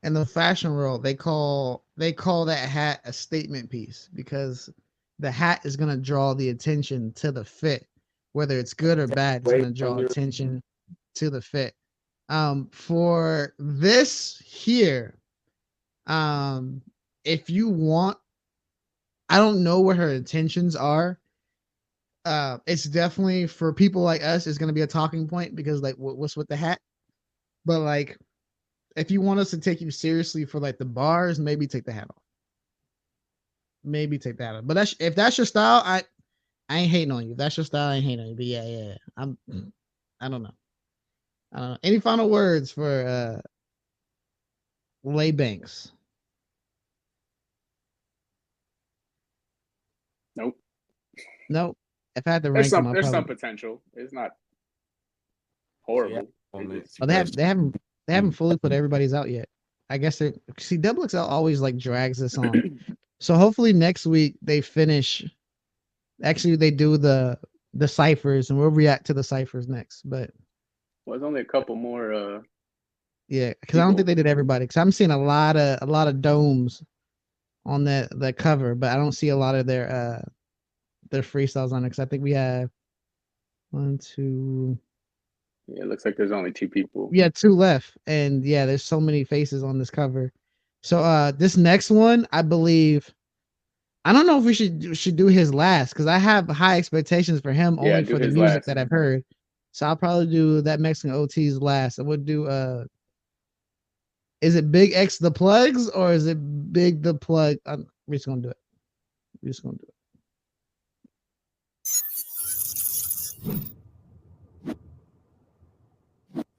Speaker 1: they call that hat a statement piece because the hat is gonna draw the attention to the fit, whether it's good or bad. It's
Speaker 2: Wait
Speaker 1: gonna
Speaker 2: on
Speaker 1: draw
Speaker 2: your
Speaker 1: attention to the fit. For this here, um, if you want, I don't know what her intentions are. It's definitely for people like us. It's gonna be a talking point because like, what's with the hat? But like, if you want us to take you seriously for like the bars, maybe take the hat off. Maybe take that off. But if that's your style, I ain't hating on you. If that's your style, I ain't hating on you. But yeah. I don't know. I don't know. Any final words for Lay Banks?
Speaker 3: nope.
Speaker 1: Nope. If I had to
Speaker 3: There's
Speaker 1: rank them,
Speaker 3: some
Speaker 1: I'll
Speaker 3: there's some
Speaker 1: probably.
Speaker 3: potential. It's not
Speaker 2: yeah,
Speaker 3: horrible. It
Speaker 2: moments
Speaker 3: just
Speaker 1: Oh,
Speaker 2: because
Speaker 1: they haven't fully put everybody's out yet. I guess they see Double XL always like drags this on. So hopefully next week they finish. Actually, they do the ciphers, and we'll react to the ciphers next. But
Speaker 3: well, there's only a couple more
Speaker 1: yeah, because I don't think
Speaker 3: people.
Speaker 1: they did everybody. Because I'm seeing a lot of domes on that cover, but I don't see a lot of their freestyles on it. Because I think we have one, two,
Speaker 3: Yeah, it looks like there's only two people.
Speaker 1: we had two left, and yeah, there's so many faces on this cover. So this next one, I believe, I don't know if we should do his last because I have high expectations for him
Speaker 3: Yeah,
Speaker 1: only
Speaker 3: do
Speaker 1: for the
Speaker 3: his
Speaker 1: music
Speaker 3: last.
Speaker 1: that I've heard. So I'll probably do that Mexican OT's last. I would do is it Big X the plugs or is it Big the plug? We're just gonna do it. We're just gonna do it.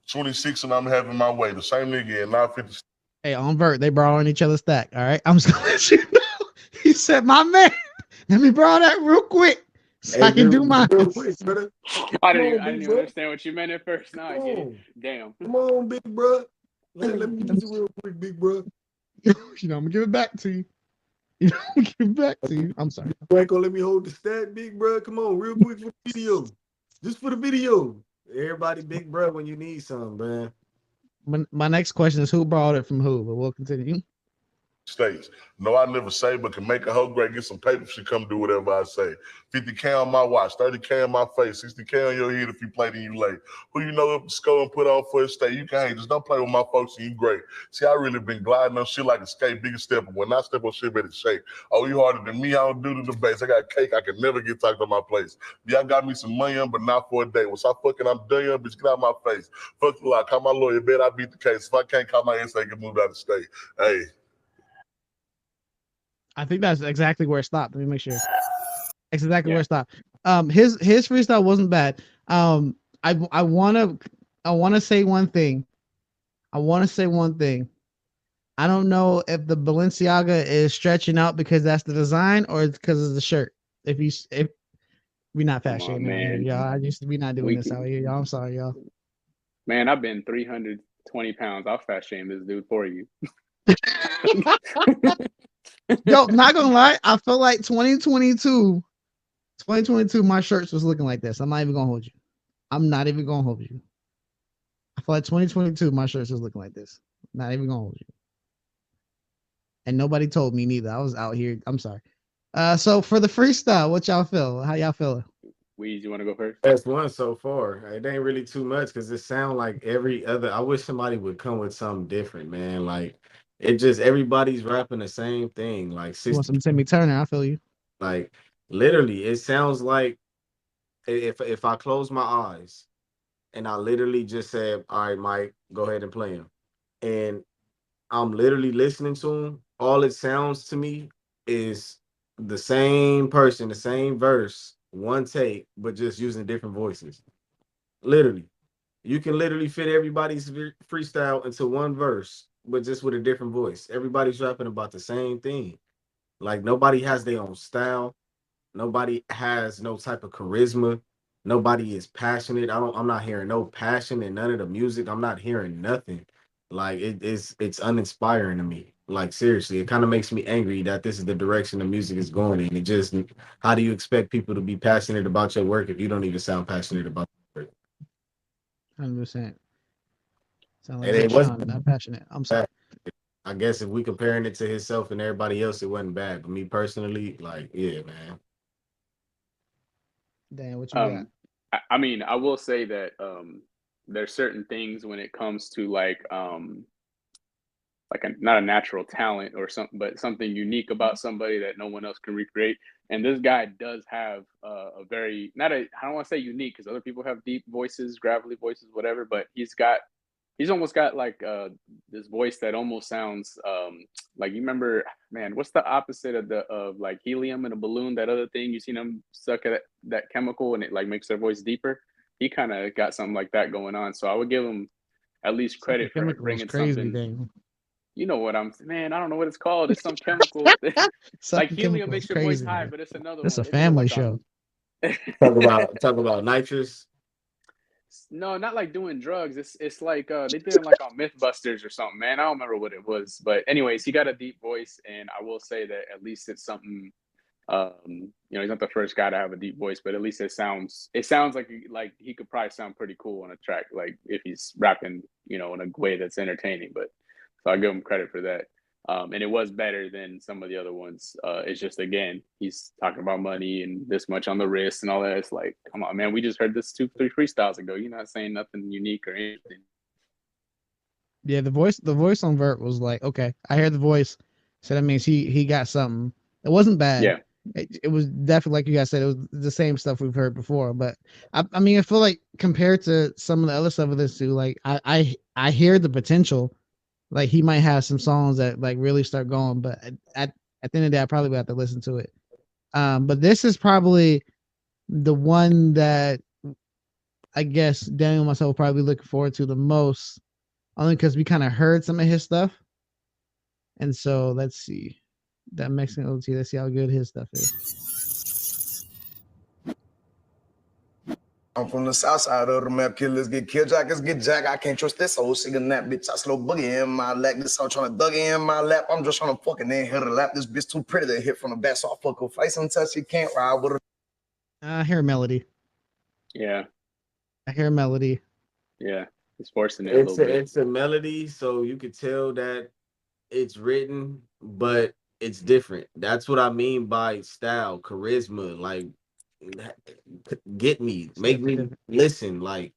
Speaker 8: 26 and I'm having my way. The same nigga in 950.
Speaker 1: Hey, on Vert, they borrowing each other's stack. All right, I'm just gonna let you know. He said, "My man, let me borrow that real quick so
Speaker 2: hey,
Speaker 1: I can
Speaker 2: real,
Speaker 1: do mine."
Speaker 2: real quick, brother.
Speaker 3: I
Speaker 2: Come
Speaker 3: didn't
Speaker 2: on,
Speaker 3: I didn't
Speaker 2: big
Speaker 3: even
Speaker 2: bro.
Speaker 3: understand what you meant at first. Now I
Speaker 2: Come
Speaker 3: get it.
Speaker 2: on.
Speaker 3: Damn.
Speaker 2: Come on, big bro. Let me use it real quick, big bro.
Speaker 1: I'm gonna give it back to you. I'm gonna give it back to you. I'm sorry.
Speaker 2: You ain't gonna let me hold the stat, big bro. Come on, real quick for the video. Just for the video. Everybody, big bro, when you need something, man.
Speaker 1: My next question is who borrowed it from who, but we'll continue.
Speaker 8: States. No, I never say, but can make a whole great, get some paper, she come do whatever I say. 50K on my watch, 30K on my face, 60K on your head if you played and you late. Who you know up to score and put on for a state? You can hate, just don't play with my folks and you great. See, I really been gliding on shit like a skate, biggest step, but when I step on shit, better shake. Oh, you harder than me, I don't do to the base. I got cake, I can never get talked on my place. Yeah, I got me some money on, but not for a day. Once I fucking, I'm done, young bitch, get out my face. Fuck you, I call my lawyer, bet I beat the case. If I can't call my ass, I get moved out of state. Hey.
Speaker 1: I think that's exactly where it stopped. Let me make sure. That's exactly where
Speaker 3: Yeah.
Speaker 1: it stopped. His freestyle wasn't bad. I wanna say one thing. I wanna say one thing. I don't know if the Balenciaga is stretching out because that's the design or it's because of the shirt. If we're not
Speaker 3: Come
Speaker 1: fast
Speaker 3: on,
Speaker 1: shaming out here,
Speaker 3: man.
Speaker 1: y'all. We not doing
Speaker 3: We
Speaker 1: this out here, y'all. I'm sorry, y'all.
Speaker 3: Man, I've been 320 pounds. I'll fat shame this dude for you.
Speaker 1: Yo, not gonna lie, I feel like 2022, my shirts was looking like this. I'm not even gonna hold you. I'm not even gonna hold you. I feel like 2022, my shirts was looking like this. Not even gonna hold you. And nobody told me neither. I was out here. I'm sorry. So for the freestyle, what y'all feel? How y'all feeling?
Speaker 3: Weez, you want to go first?
Speaker 2: That's one so far. It ain't really too much because it sound like every other. I wish somebody would come with something different, man. Like it just everybody's rapping the same thing. Like
Speaker 1: You want
Speaker 2: 60,
Speaker 1: some Timmy Turner? I feel you.
Speaker 2: like literally, it sounds like if I close my eyes and I literally just said, "All right, Mike, go ahead and play him," and I'm literally listening to him. All it sounds to me is the same person, the same verse, one take, but just using different voices. Literally, you can literally fit everybody's freestyle into one verse, but just with a different voice. Everybody's rapping about the same thing. Like nobody has their own style. Nobody has no type of charisma. Nobody is passionate. I'm not hearing no passion in none of the music. I'm not hearing nothing. Like it's uninspiring to me. Like seriously, it kind of makes me angry that this is the direction the music is going in. It just how do you expect people to be passionate about your work if you don't even sound passionate about your work?
Speaker 1: 100%. Sound like
Speaker 2: And
Speaker 1: Big
Speaker 2: it
Speaker 1: Sean,
Speaker 2: wasn't
Speaker 1: not passionate. I'm sorry.
Speaker 2: bad. I guess if we comparing it to himself and everybody else, it wasn't bad. But me personally, like, yeah, man.
Speaker 1: Dan, what you got?
Speaker 3: I mean, I will say that there's certain things when it comes to like not a natural talent or something, but something unique about somebody that no one else can recreate. And this guy does have a very not a I don't want to say unique because other people have deep voices, gravelly voices, whatever. But he's almost got like this voice that almost sounds like you remember, man. What's the opposite of like helium in a balloon? That other thing you seen them suck at that chemical and it like makes their voice deeper. He kind of got something like that going on. So I would give him at least
Speaker 1: Sucking
Speaker 3: credit for
Speaker 1: chemical is
Speaker 3: bringing
Speaker 1: crazy,
Speaker 3: something.
Speaker 1: Dan.
Speaker 3: You know what I'm, man. I don't know what it's called. It's some chemical. Like
Speaker 1: Sucking
Speaker 3: helium
Speaker 1: chemical is
Speaker 3: makes your voice
Speaker 1: crazy,
Speaker 3: high,
Speaker 1: man.
Speaker 3: but it's another
Speaker 1: This
Speaker 3: one.
Speaker 1: a
Speaker 3: They do it
Speaker 1: family
Speaker 3: like
Speaker 1: show.
Speaker 3: on.
Speaker 2: Talk about nitrous.
Speaker 3: No, not like doing drugs. It's like they did it like on MythBusters or something, man. I don't remember what it was, but anyways, he got a deep voice, and I will say that at least it's something. He's not the first guy to have a deep voice, but at least it sounds like he could probably sound pretty cool on a track, like if he's rapping, in a way that's entertaining. But so I give him credit for that. And it was better than some of the other ones. It's just again, he's talking about money and this much on the wrist and all that. It's like, come on, man, we just heard this 2, 3 freestyles ago. You're not saying nothing unique or anything.
Speaker 1: Yeah, the voice on Vert was like, okay, I hear the voice, so that means he got something. It wasn't bad.
Speaker 3: Yeah.
Speaker 1: It was definitely like you guys said, it was the same stuff we've heard before. But I mean, I feel like compared to some of the other stuff with this too, like I hear the potential. Like he might have some songs that like really start going, but at the end of the day, I probably would have to listen to it. But this is probably the one that I guess Daniel and myself will probably looking forward to the most, only because we kind of heard some of his stuff. And so let's see that Mexican OT. Let's see how good his stuff is.
Speaker 5: I'm from the south side of the map. Killers get killed, jackers get jacked. I can't trust this old sick that bitch. I slow boogie in my lap. This all trying to dug in my lap. I'm just trying to fucking inhale the lap. This bitch too pretty to hit from the back, so I fuck her face until she can't ride with her.
Speaker 1: I hear a melody.
Speaker 3: Yeah.
Speaker 1: I hear a melody.
Speaker 3: Yeah. He's forcing it a little bit.
Speaker 2: It's a melody, so you could tell that it's written, but it's different. That's what I mean by style, charisma. Like, get me, make me listen. Like,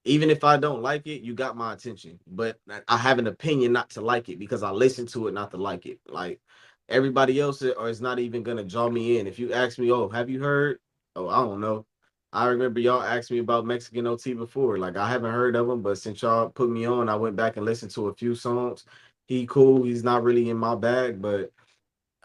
Speaker 2: even if I don't like it, you got my attention. But I have an opinion not to like it because I listen to it not to like it. Like everybody else is not even gonna draw me in. If you ask me, oh, have you heard? Oh, I don't know. I remember y'all asked me about Mexican OT before. Like I haven't heard of him, but since y'all put me on, I went back and listened to a few songs. He cool. He's not really in my bag, but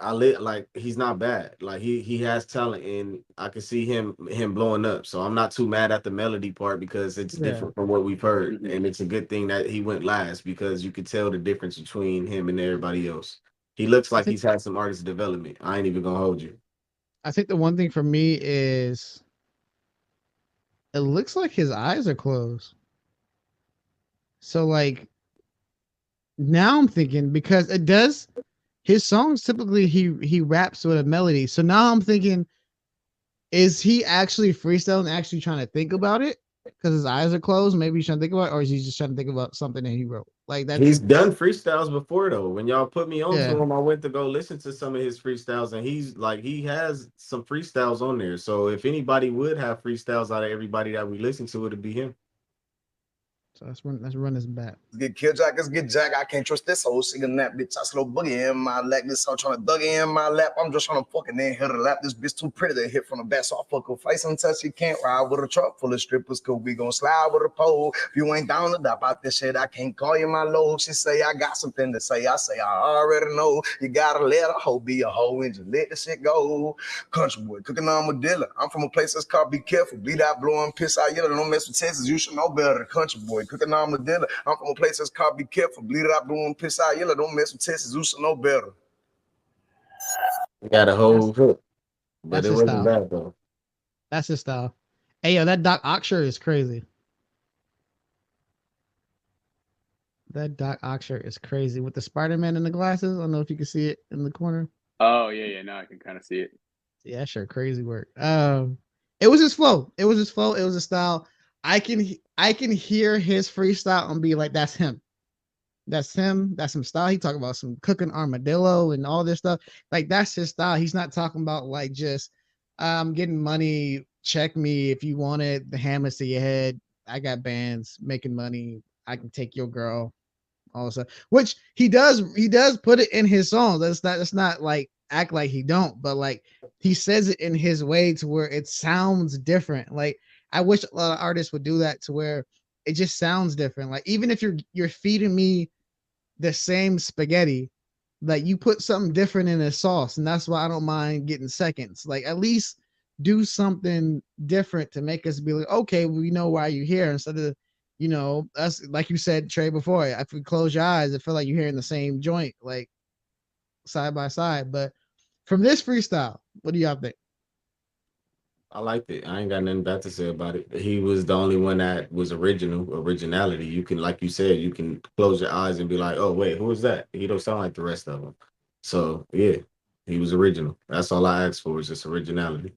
Speaker 2: like he's not bad. Like he has talent, and I can see him blowing up. So I'm not too mad at the melody part because it's different from what we've heard, and it's a good thing that he went last because you could tell the difference between him and everybody else. He looks like he's had some artist development. I ain't even gonna hold you.
Speaker 1: I think the one thing for me is it looks like his eyes are closed. So like now I'm thinking because it does his songs typically he raps with a melody. So now I'm thinking, is he actually freestyling, actually trying to think about it? Because his eyes are closed. Maybe he's trying to think about it, or is he just trying to think about something that he wrote? Like that's
Speaker 2: He's done freestyles before though. When y'all put me on
Speaker 1: yeah.
Speaker 2: to him, I went to go listen to some of his freestyles, and he's like he has some freestyles on there. So if anybody would have freestyles out of everybody that we listen to, it'd be him.
Speaker 1: So let's run this back.
Speaker 9: Get kill jack, let's get jack. I can't trust this whole singing that bitch. I slow boogie in my lap. This hoe trying to dug in my lap. I'm just trying to fucking then hit her lap. This bitch too pretty to hit from the back. So I fuck her face until she can't ride with a truck full of strippers. Cause we gon' slide with a pole. If you ain't down to dop out this shit, I can't call you my load. She say I got something to say. I say I already know. You gotta let a hoe be a hoe and just let the shit go. Country boy cooking on my dealer. I'm from a place that's called Be Careful. Bleed out, blowing, piss out, yellow. Don't mess with Texas. You should know better. Country boy cooking on my dealer. I'm from a place that's called Be Careful. Bleed it out, blowing, piss out, yellow. Don't mess with Texas. You should know better.
Speaker 2: We got a whole hook, but
Speaker 1: That's
Speaker 2: it
Speaker 1: his
Speaker 2: wasn't
Speaker 1: style.
Speaker 2: bad though.
Speaker 1: That's his style. Hey, yo, that Doc Ock shirt is crazy. That Doc Ock shirt is crazy with the Spider-Man and the glasses. I don't know if you can see it in the corner.
Speaker 3: Oh yeah. Now I can kind of see it.
Speaker 1: Yeah, that shirt crazy work. It was his flow. It was his flow. It was his style. I can hear his freestyle and be like, that's him. That's him. That's some style. He talking about some cooking armadillo and all this stuff. Like that's his style. He's not talking about like just getting money. Check me if you want it. The hammers to your head. I got bands making money. I can take your girl. All this stuff. Which he does put it in his songs. That's not like act like he don't, but like he says it in his way to where it sounds different. Like I wish a lot of artists would do that to where it just sounds different. Like even if you're feeding me the same spaghetti, like you put something different in the sauce, and that's why I don't mind getting seconds. Like at least do something different to make us be like, okay, we know why you're here, instead of us, like you said, Trey, before. If we close your eyes, it feel like you're hearing the same joint, like side by side. But from this freestyle, what do y'all think?
Speaker 2: I liked it. I ain't got nothing bad to say about it. He was the only one that was originality. You can, like you said, you can close your eyes and be like, oh, wait, who is that? He don't sound like the rest of them. So, yeah, he was original. That's all I asked for, is just originality.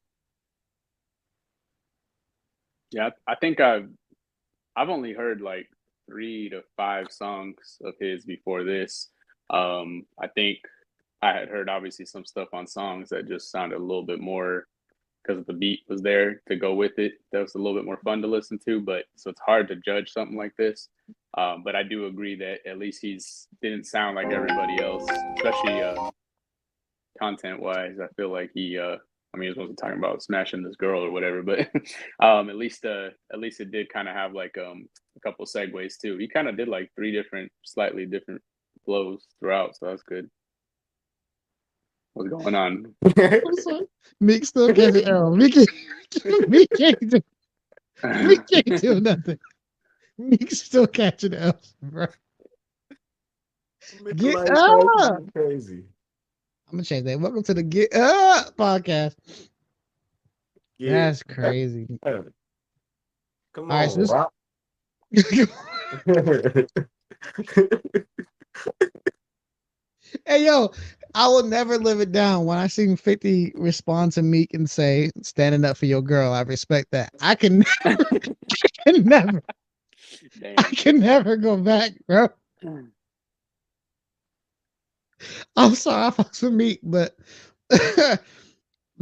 Speaker 3: Yeah, I think I've only heard like 3 to 5 songs of his before this. I think I had heard obviously some stuff on songs that just sounded a little bit more, because the beat was there to go with it, that was a little bit more fun to listen to. But so it's hard to judge something like this. But I do agree that at least didn't sound like everybody else, especially content wise. I feel like he wasn't talking about smashing this girl or whatever, but at least it did kind of have like a couple segues too. He kind of did like 3 slightly different flows throughout, so that's good. What's going on?
Speaker 1: Meek still can't do Errol. Meek can't do nothing. Meek still catching L's, bro. Get up.
Speaker 2: Crazy.
Speaker 1: I'm gonna change that. Welcome to the Get Up podcast.
Speaker 2: Yeah.
Speaker 1: That's crazy.
Speaker 2: Come
Speaker 1: All right,
Speaker 2: on,
Speaker 1: so hey, yo, I will never live it down when I seen 50 respond to Meek and say, standing up for your girl. I respect that. I can never go back, bro. I'm sorry, I fucks with Meek, but the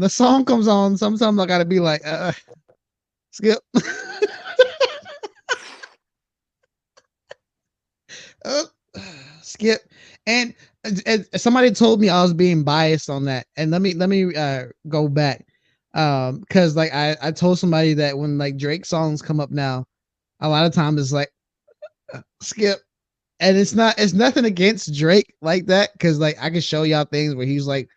Speaker 1: song comes on. Sometimes I gotta be like, skip. Skip. And somebody told me I was being biased on that, and let me go back, because like I told somebody that when like Drake songs come up now, a lot of times it's like skip, and it's nothing against Drake like that, because like I can show y'all things where he's like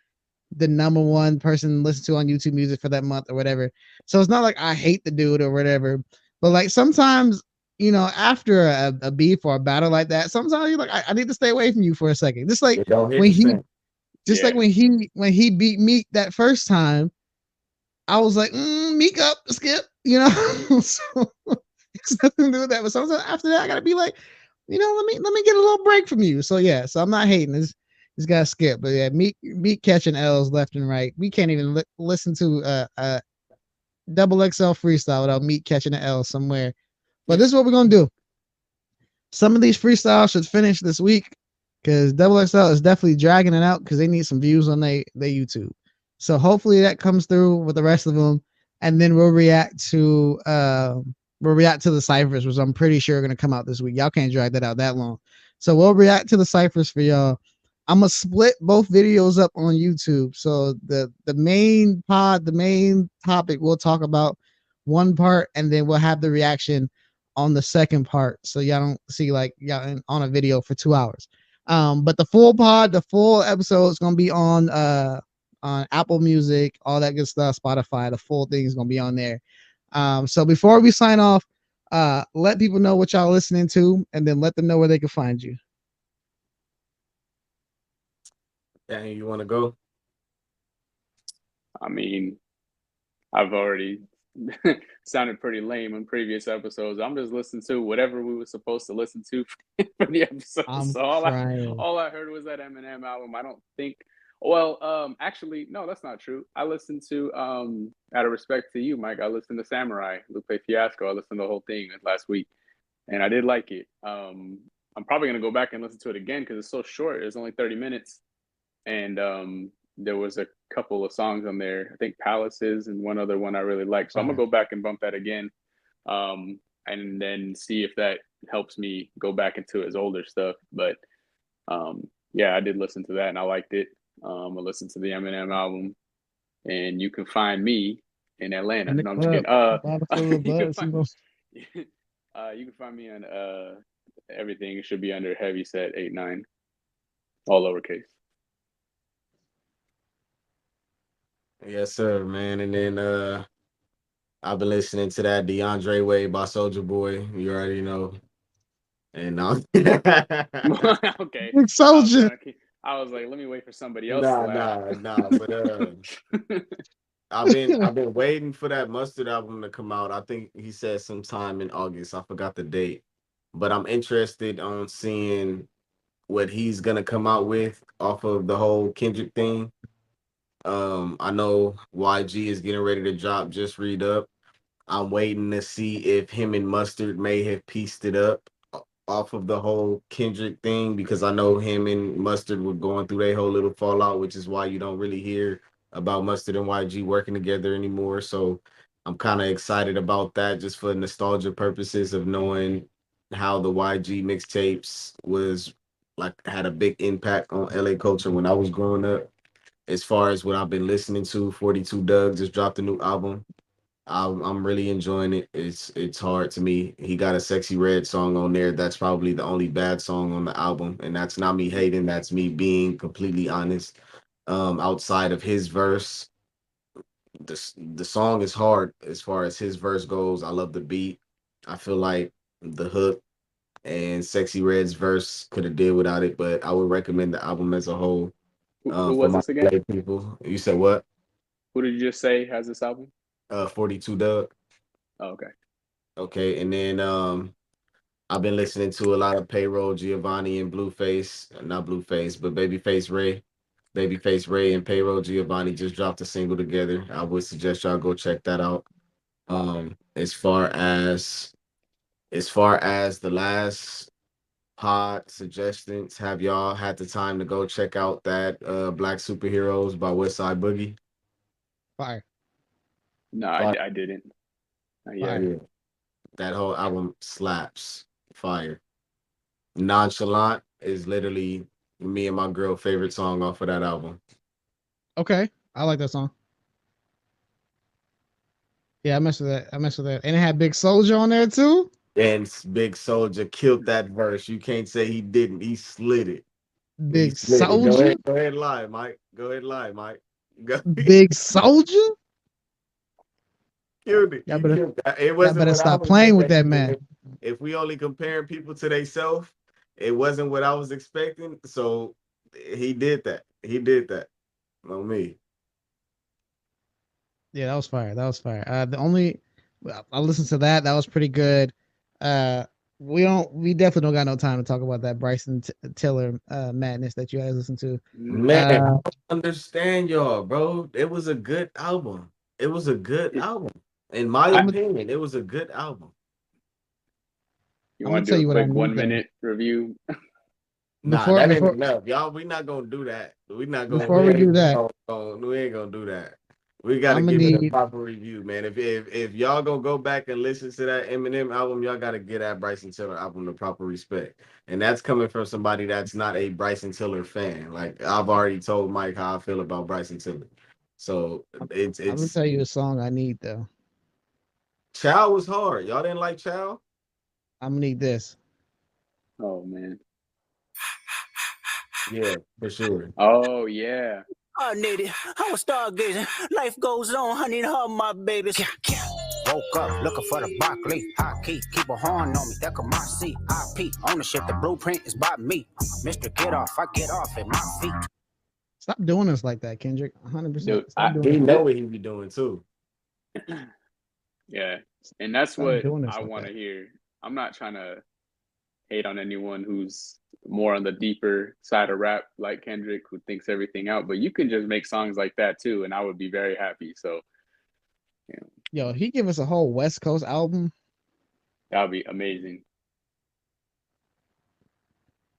Speaker 1: the #1 person listened to on YouTube Music for that month or whatever. So it's not like I hate the dude or whatever, but like sometimes, after a beef or a battle like that, sometimes you're like, I need to stay away from you for a second. Just like when he beat Meek that first time, I was like, Meek up, skip, So it's nothing to do with that. But sometimes after that, I gotta be like, let me get a little break from you. So yeah, so I'm not hating this. He's got to skip, but yeah, Meek catching L's left and right. We can't even listen to XXL freestyle without Meek catching an L somewhere. But this is what we're gonna do. Some of these freestyles should finish this week, because XXL is definitely dragging it out because they need some views on their YouTube. So hopefully that comes through with the rest of them, and then we'll react to we'll react to the ciphers, which I'm pretty sure are gonna come out this week. Y'all can't drag that out that long. So we'll react to the ciphers for y'all. I'm gonna split both videos up on YouTube. So the main pod, the main topic, we'll talk about one part, and then we'll have the reaction on the second part. So y'all don't see like y'all on a video for 2 hours. But the full pod, the full episode is gonna be on Apple Music, all that good stuff, Spotify. The full thing is gonna be on there. So before we sign off, let people know what y'all listening to, and then let them know where they can find you.
Speaker 2: Dang, you want to go?
Speaker 3: I mean, I've already sounded pretty lame in previous episodes. I'm just listening to whatever we were supposed to listen to for the episode.
Speaker 1: I'm
Speaker 3: So
Speaker 1: crying.
Speaker 3: all I heard was that Eminem album. I don't think. Well, actually, no, that's not true. I listened to, out of respect to you, Mike, I listened to Samurai, Lupe Fiasco. I listened to the whole thing last week, and I did like it. I'm probably gonna go back and listen to it again because it's so short. It's only 30 minutes, and there was a couple of songs on there. I think Palaces and one other one I really like. So I'm gonna go back and bump that again, and then see if that helps me go back into his older stuff. But yeah, I did listen to that and I liked it. I listened to the Eminem album, and you can find me in Atlanta. No, I'm just kidding. You can find me. You can find me on everything. It should be under Heavy Set 89, all lowercase.
Speaker 2: Yes, sir, man. And then I've been listening to that DeAndre Wade by Soldier Boy. You already know. And
Speaker 3: Okay.
Speaker 1: Big Soldier.
Speaker 3: I was like, let me wait for somebody else to laugh.
Speaker 2: Nah. But I've been waiting for that Mustard album to come out. I think he said sometime in August. I forgot the date. But I'm interested on seeing what he's gonna come out with off of the whole Kendrick thing. I know YG is getting ready to drop Just Read Up. I'm waiting to see if him and Mustard may have pieced it up off of the whole Kendrick thing, because I know him and Mustard were going through their whole little fallout, which is why you don't really hear about Mustard and YG working together anymore. So I'm kind of excited about that, just for nostalgia purposes of knowing how the YG mixtapes was like, had a big impact on LA culture when I was growing up. As far as what I've been listening to, 42 Doug just dropped a new album. I'm really enjoying it. It's hard to me. He got a Sexy Red song on there. That's probably the only bad song on the album, and that's not me hating. That's me being completely honest. Outside of his verse, the song is hard as far as his verse goes. I love the beat. I feel like the hook and Sexy Red's verse could have did without it, but I would recommend the album as a whole.
Speaker 3: Who
Speaker 2: For
Speaker 3: was
Speaker 2: my
Speaker 3: this again?
Speaker 2: people. You said what?
Speaker 3: Who did you just say has this album?
Speaker 2: 42 Doug.
Speaker 3: Oh, okay.
Speaker 2: Okay, and then I've been listening to a lot of Payroll, Giovanni, and Blueface. Not Blueface, but Babyface Ray. Babyface Ray and Payroll Giovanni just dropped a single together. I would suggest y'all go check that out. As far as the last pod suggestions, have y'all had the time to go check out that Black Superheroes by Westside Boogie?
Speaker 1: Fire.
Speaker 3: No,
Speaker 2: Fire.
Speaker 3: I didn't.
Speaker 2: Yeah. That whole album slaps. Fire. Nonchalant is literally me and my girl favorite song off of that album.
Speaker 1: Okay, I like that song. Yeah, I messed with that. And it had Big Soldier on there too.
Speaker 2: And Big Soldier killed that verse. You can't say he didn't. He slid it.
Speaker 1: Big Soldier.
Speaker 2: Go ahead, lie, Mike.
Speaker 1: Big Soldier.
Speaker 2: Killed it.
Speaker 1: Y'all
Speaker 2: It wasn't.
Speaker 1: better stop playing with that man.
Speaker 2: If we only comparing people to themselves, it wasn't what I was expecting. So he did that. On me.
Speaker 1: Yeah, that was fire. I listened to that. That was pretty good. We definitely don't got no time to talk about that Bryson Tiller madness that you guys listen to.
Speaker 2: Man, I don't understand y'all, bro. It was a good album. In my opinion, it was a good album.
Speaker 3: You want to do a quick 1 minute review?
Speaker 2: That ain't enough. Y'all, we not gonna do that.
Speaker 1: Before we do that.
Speaker 2: We ain't gonna do that. We gotta
Speaker 1: I'ma
Speaker 2: give it a
Speaker 1: need
Speaker 2: proper review, man. If y'all gonna go back and listen to that Eminem album, y'all gotta get that Bryson Tiller album the proper respect. And that's coming from somebody that's not a Bryson Tiller fan. Like I've already told Mike how I feel about Bryson Tiller. So it's
Speaker 1: I'm gonna
Speaker 2: it's
Speaker 1: tell you a song I need though.
Speaker 2: Chow was hard. Y'all didn't like Chow?
Speaker 1: I'm gonna need this.
Speaker 3: Oh man.
Speaker 2: Yeah, for sure.
Speaker 3: Oh yeah.
Speaker 10: I need it. I was stargazing. Life goes on. I need her, my babies. Woke up looking for the broccoli. High key, keep a horn on me. That could my seat. IP ownership. The blueprint is by me. Mr. Get Off. I get off at my feet.
Speaker 1: Stop doing us like that, Kendrick. 100%.
Speaker 3: Dude,
Speaker 1: Stop doing
Speaker 2: He
Speaker 1: us.
Speaker 2: know what he be doing too.
Speaker 3: Yeah. And that's
Speaker 1: Stop
Speaker 3: what
Speaker 1: doing us
Speaker 3: I
Speaker 1: like
Speaker 3: want to
Speaker 1: that.
Speaker 3: hear. I'm not trying to hate on anyone who's more on the deeper side of rap like Kendrick, who thinks everything out, but you can just make songs like that too, and I would be very happy. So, you know,
Speaker 1: Yo, he give us a whole West Coast album.
Speaker 3: that would be amazing.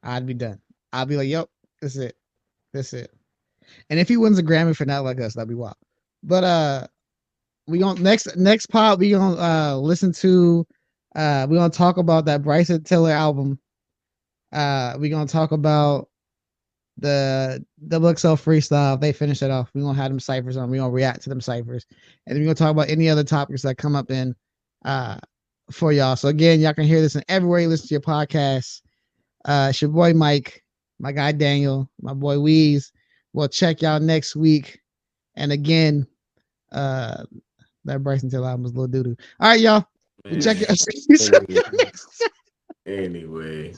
Speaker 1: I'd be done. I'd be like, yo, that's it. That's it. And if he wins a Grammy for Not Like Us, that'd be wild. But we gonna next pod we gonna listen to we're gonna talk about that Bryson Tiller album. We're gonna talk about the XXL freestyle. If they finish it off, we're gonna have them ciphers on. We're gonna react to them ciphers. And then we're gonna talk about any other topics that come up in for y'all. So again, y'all can hear this in everywhere you listen to your podcasts. It's your boy Mike, my guy Daniel, my boy Weez. We'll check y'all next week. And again, that Bryson Tiller album was a little doo doo. All right, y'all.
Speaker 2: Man.
Speaker 1: Check it.
Speaker 2: Anyway.